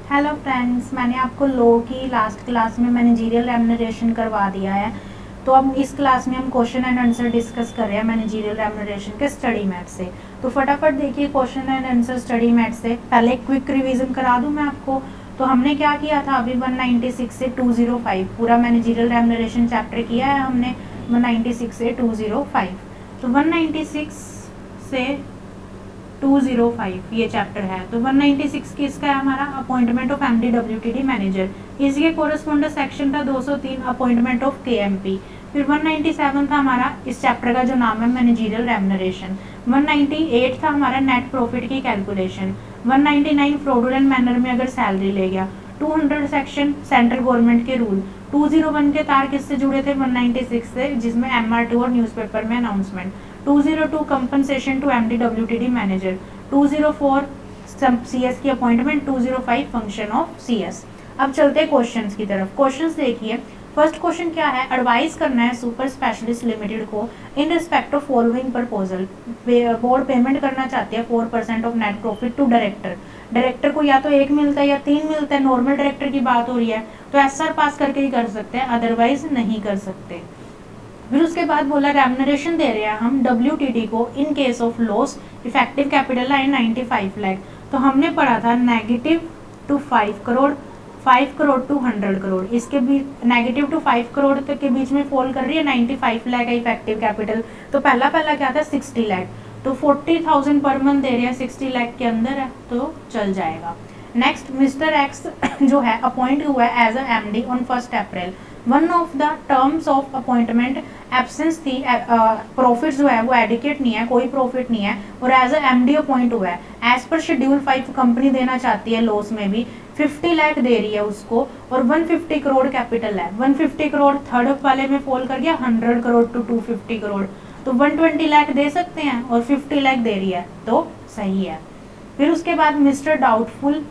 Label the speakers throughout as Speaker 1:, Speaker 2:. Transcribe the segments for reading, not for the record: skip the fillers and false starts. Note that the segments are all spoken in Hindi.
Speaker 1: हेलो फ्रेंड्स, मैंने आपको लो की लास्ट क्लास में मैनेजरियल रेम्यूनरेशन करवा दिया है। तो अब इस क्लास में हम क्वेश्चन एंड आंसर डिस्कस कर रहे हैं मैनेजरियल रेम्यूनरेशन के स्टडी मैथ से। तो फटाफट देखिए question and answer study math से। पहले एक क्विक रिवीजन करा दूं मैं आपको। तो हमने क्या किया था, अभी 196 से 205 पूरा मैनेजरियल रेम्यूनरेशन चैप्टर किया है हमने, 196 से 205। तो 196 से 205 ये चैप्टर है। तो 196 किसका है हमारा, appointment of MD WTD manager. इसके कोरस्पोंडेंट सेक्शन था 203 अपॉइंटमेंट ऑफ केएमपी। फिर 197 था हमारा इस चैप्टर का जो नाम है मैनेजरियल रेम्यूनरेशन। 198 था हमारा नेट प्रॉफिट की कैलकुलेशन। 199 फ्रॉडुलेंट मैनर में अगर सैलरी ले गया। 200 सेक्शन सेंट्रल गवर्नमेंट के रूल। 201 के तार किससे जुड़े थे, 196 से, जिसमें MR2 और न्यूज़पेपर में announcement. 202 compensation to MDWTD manager. 204 CS की अपॉइंटमेंट। 205 function of CS। अब चलते हैं क्वेश्चंस की तरफ। क्वेश्चंस देखिए, फर्स्ट क्वेश्चन क्या है, एडवाइस करना है सुपर स्पेशलिस्ट लिमिटेड को in respect of following proposal. Board payment करना चाहती है 4% of net profit to director. Director को या तो 1 मिलता है या 3 मिलता है, नॉर्मल डायरेक्टर की बात हो रही है, तो SR पास करके ही कर सकते हैं, अदरवाइज नहीं कर सकते। फिर उसके बाद बोला रेम्यूनरेशन दे रहे हैं हम WTD को in case of loss, effective capital है 95 लाख। तो हमने पढ़ा था negative to 5 crore, 5 crore to 100 crore, इसके बीच नेगेटिव टू 5 करोड़ तक के बीच में फॉल कर रही है 95 लाख है इफेक्टिव कैपिटल। तो पहला क्या था 60 लाख। तो 40,000 पर मंथ दे रहे हैं, 60 लाख के अंदर है तो चल जाएगा। नेक्स्ट मिस्टर एक्स जो है अपॉइंट हुआ है as a MD on 1 April. One of the terms of appointment absence थी, प्रॉफिट जो है वो एडिकेट नहीं है, कोई प्रॉफिट नहीं है, और एज अ MD अपॉइंट हुआ है। एज पर शेड्यूल 5 कंपनी देना चाहती है लॉस में भी, 50 लाख दे रही है उसको, और 150 करोड़ कैपिटल है। 150 करोड़ थर्ड वाले में फॉल कर गया 100 करोड़ टू 250 करोड़, तो 120 लाख दे सकते हैं और 50 लाख दे रही है तो सही है। फिर उसके बाद mister doubtful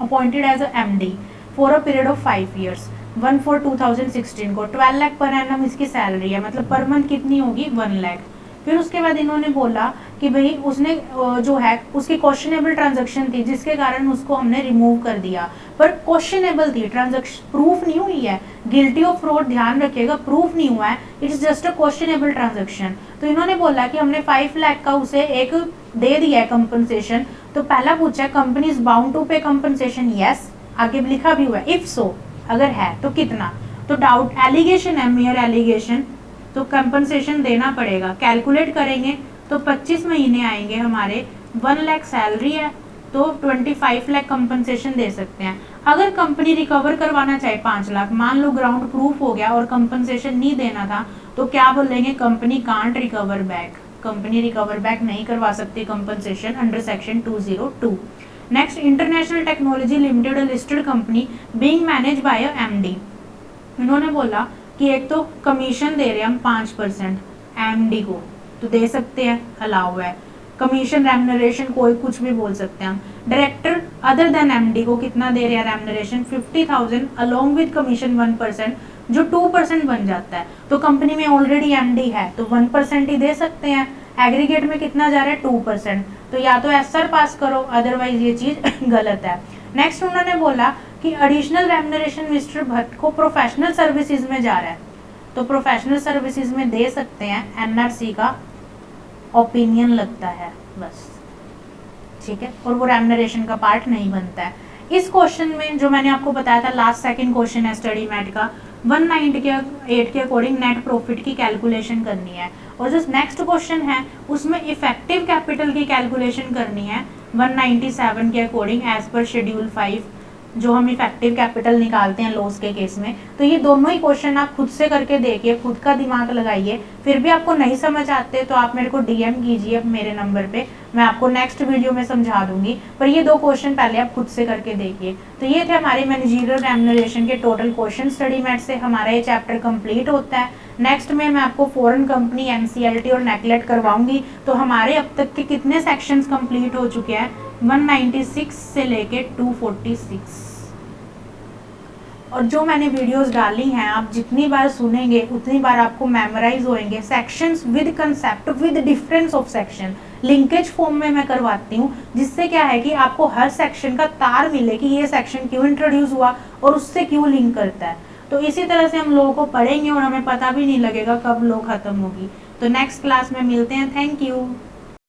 Speaker 1: appointed as a MD for a period of 5 years. 1/4/2016 को 12 लाख पर एनम इसकी सैलरी है, मतलब पर मंथ कितनी होगी 1 लाख। फिर उसके बाद इन्होंने बोला कि भाई उसने जो है उसकी क्वेश्चनेबल ट्रांजैक्शन थी जिसके कारण उसको हमने रिमूव कर दिया, पर क्वेश्चनेबल थी ट्रांजैक्शन, प्रूफ नहीं हुई है। गिल्टी ऑफ फ्रॉड ध्यान रखिएगा, प्रूफ नहीं हुआ है, it's just a questionable transaction. तो इन्होंने बोला कि हमने 5 लाख का उसे एक दे दिया है कंपनसेशन। तो पहला पूछा है कंपनी इज बाउंड टू पे कंपनसेशन, यस, आगे लिखा भी हुआ है इफ सो, अगर है तो कितना। तो डाउट एलिगेशन है, मेयर एलिगेशन, तो कंपनसेशन देना पड़ेगा। कैलकुलेट करेंगे तो 25 महीने आएंगे हमारे, 1 लाख सैलरी है तो 25 लाख कंपनसेशन दे सकते हैं। अगर कंपनी रिकवर करवाना चाहे 5 लाख, मान लो ग्राउंड प्रूफ हो गया और कंपनसेशन नहीं देना था, तो क्या बोलेंगे, company can't recover back, company recover back नहीं करवा सकती compensation under section 202। Next, international technology limited listed company being manage by a MD। इन्होंने बोला कि एक तो कमीशन दे रहे हैं हम 5% MD को, तो दे सकते हैं, अलाउ है। कमीशन रेम्यूनरेशन कोई कुछ भी बोल सकते हैं हम। डायरेक्टर अदर देन MD को कितना दे रहे हैं रेम्यूनरेशन, 50,000 अलोंग विद कमीशन 1%, जो 2% बन जाता है। तो कंपनी में ऑलरेडी MD है तो 1% ही दे सकते हैं। एग्रीगेट में कितना जा रहा है 2%, तो या तो SR पास करो, अदरवाइज ये चीज गलत है। नेक्स्ट उन्होंने बोला कि एडिशनल रेम्यूनरेशन मिस्टर भट्ट को प्रोफेशनल सर्विसेज में जा रहा है, तो प्रोफेशनल सर्विसेज में दे सकते हैं, NRC का ओपिनियन लगता है बस, ठीक है, और वो रेम्यूनरेशन का पार्ट नहीं बनता है। इस क्वेश्चन में जो मैंने आपको बताया था लास्ट सेकंड क्वेश्चन है स्टडी मैट का, 198 के अकॉर्डिंग नेट प्रॉफिट की कैलकुलेशन करनी है, और जो नेक्स्ट क्वेश्चन है उसमें इफेक्टिव कैपिटल की कैलकुलेशन करनी है 197 के अकॉर्डिंग एज पर शेड्यूल 5, जो हम इफेक्टिव कैपिटल निकालते हैं लॉस के केस में। तो ये दोनों ही क्वेश्चन आप खुद से करके देखिए, खुद का दिमाग लगाइए, फिर भी आपको नहीं समझ आते तो आप मेरे को DM कीजिए मेरे नंबर पे, मैं आपको नेक्स्ट वीडियो में समझा दूंगी, पर ये 2 क्वेश्चन पहले आप खुद से करके देखिए। तो ये थे हमारे मैनेजरियल रेम्यूनरेशन के टोटल क्वेश्चन स्टडी मैट से, हमारा ये चैप्टर कंप्लीट होता है। नेक्स्ट में मैं आपको फॉरेन कंपनी NCLT और नेकलेट करवाऊंगी। तो हमारे अब तक के कितने सेक्शंस कंप्लीट हो चुके हैं, 196 से लेके 246, और जो मैंने वीडियोस डाली हैं आप जितनी बार सुनेंगे उतनी बार आपको मेमोराइज होएंगे। Sections with concept, with difference of section, linkage form में मैं करवाती हूँ, जिससे क्या है कि आपको हर सेक्शन का तार मिले कि ये सेक्शन क्यों इंट्रोड्यूस हुआ और उससे क्यों लिंक करता है। तो इसी तरह से हम लोगों को पढ़ेंगे और हमें पता भी नहीं लगेगा कब लो खत्म होगी। तो नेक्स्ट क्लास में मिलते हैं। Thank you.